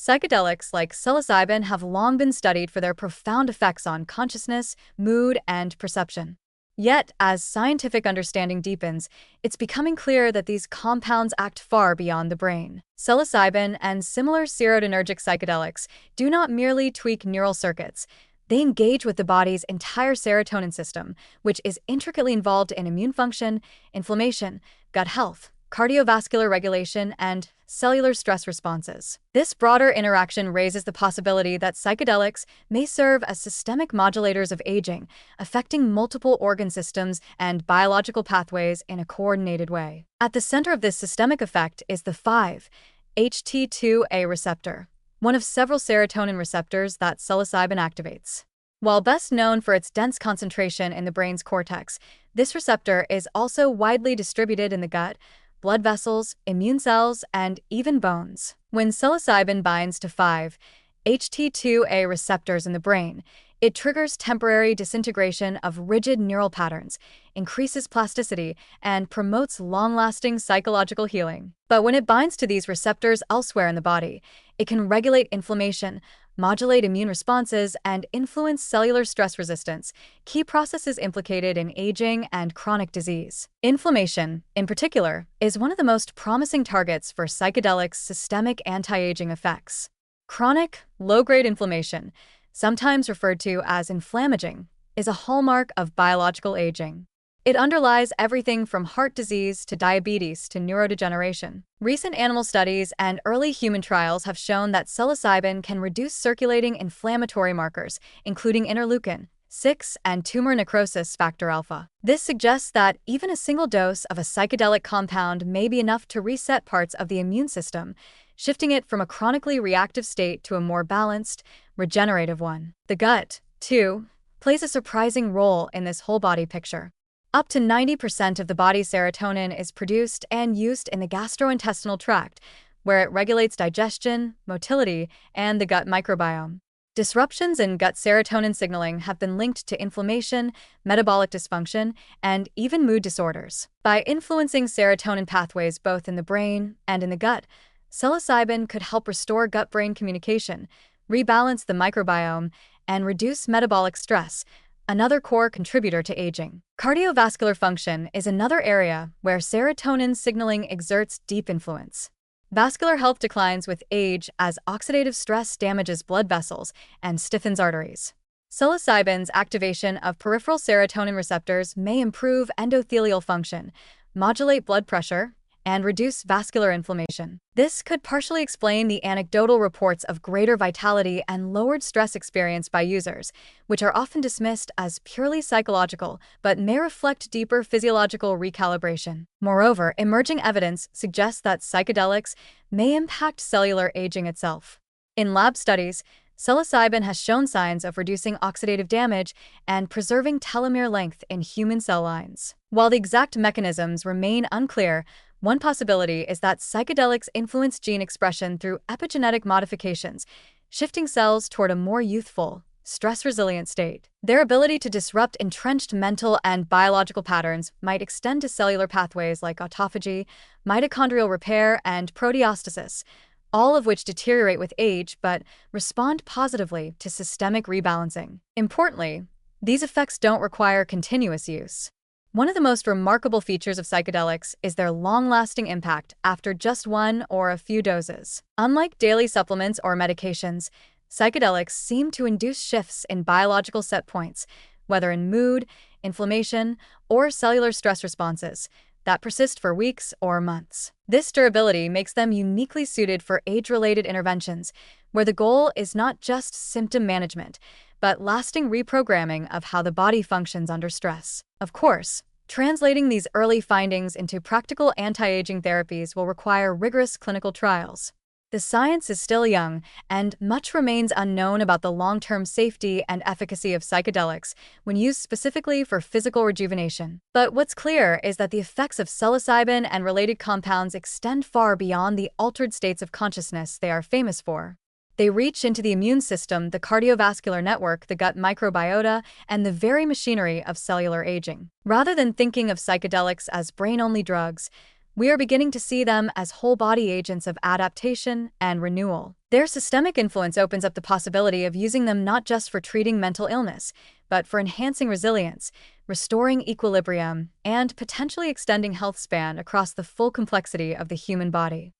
Psychedelics like psilocybin have long been studied for their profound effects on consciousness, mood, and perception. Yet, as scientific understanding deepens, it's becoming clear that these compounds act far beyond the brain. Psilocybin and similar serotonergic psychedelics do not merely tweak neural circuits. They engage with the body's entire serotonin system, which is intricately involved in immune function, inflammation, gut health, cardiovascular regulation, and cellular stress responses. This broader interaction raises the possibility that psychedelics may serve as systemic modulators of aging, affecting multiple organ systems and biological pathways in a coordinated way. At the center of this systemic effect is the 5-HT2A receptor, one of several serotonin receptors that psilocybin activates. While best known for its dense concentration in the brain's cortex, this receptor is also widely distributed in the gut, blood vessels, immune cells, and even bones. When psilocybin binds to 5-HT2A receptors in the brain, it triggers temporary disintegration of rigid neural patterns, increases plasticity, and promotes long-lasting psychological healing. But when it binds to these receptors elsewhere in the body, it can regulate inflammation, modulate immune responses, and influence cellular stress resistance, key processes implicated in aging and chronic disease. Inflammation, in particular, is one of the most promising targets for psychedelics' systemic anti-aging effects. Chronic, low-grade inflammation, sometimes referred to as inflammaging, is a hallmark of biological aging. It underlies everything from heart disease to diabetes to neurodegeneration. Recent animal studies and early human trials have shown that psilocybin can reduce circulating inflammatory markers, including interleukin-6 and tumor necrosis factor alpha. This suggests that even a single dose of a psychedelic compound may be enough to reset parts of the immune system, shifting it from a chronically reactive state to a more balanced, regenerative one. The gut, too, plays a surprising role in this whole-body picture. Up to 90% of the body's serotonin is produced and used in the gastrointestinal tract, where it regulates digestion, motility, and the gut microbiome. Disruptions in gut serotonin signaling have been linked to inflammation, metabolic dysfunction, and even mood disorders. By influencing serotonin pathways both in the brain and in the gut, psilocybin could help restore gut-brain communication, rebalance the microbiome, and reduce metabolic stress, another core contributor to aging. Cardiovascular function is another area where serotonin signaling exerts deep influence. Vascular health declines with age as oxidative stress damages blood vessels and stiffens arteries. Psilocybin's activation of peripheral serotonin receptors may improve endothelial function, modulate blood pressure, and reduce vascular inflammation. This could partially explain the anecdotal reports of greater vitality and lowered stress experienced by users, which are often dismissed as purely psychological but may reflect deeper physiological recalibration. Moreover, emerging evidence suggests that psychedelics may impact cellular aging itself. In lab studies, psilocybin has shown signs of reducing oxidative damage and preserving telomere length in human cell lines. While the exact mechanisms remain unclear, one possibility is that psychedelics influence gene expression through epigenetic modifications, shifting cells toward a more youthful, stress-resilient state. Their ability to disrupt entrenched mental and biological patterns might extend to cellular pathways like autophagy, mitochondrial repair, and proteostasis, all of which deteriorate with age but respond positively to systemic rebalancing. Importantly, these effects don't require continuous use. One of the most remarkable features of psychedelics is their long-lasting impact after just one or a few doses. Unlike daily supplements or medications, psychedelics seem to induce shifts in biological set points, whether in mood, inflammation, or cellular stress responses, that persist for weeks or months. This durability makes them uniquely suited for age-related interventions, where the goal is not just symptom management, but lasting reprogramming of how the body functions under stress. Of course, translating these early findings into practical anti-aging therapies will require rigorous clinical trials. The science is still young, and much remains unknown about the long-term safety and efficacy of psychedelics when used specifically for physical rejuvenation. But what's clear is that the effects of psilocybin and related compounds extend far beyond the altered states of consciousness they are famous for. They reach into the immune system, the cardiovascular network, the gut microbiota, and the very machinery of cellular aging. Rather than thinking of psychedelics as brain-only drugs, We are beginning to see them as whole-body agents of adaptation and renewal. Their systemic influence opens up the possibility of using them not just for treating mental illness, but for enhancing resilience, restoring equilibrium, and potentially extending health span across the full complexity of the human body.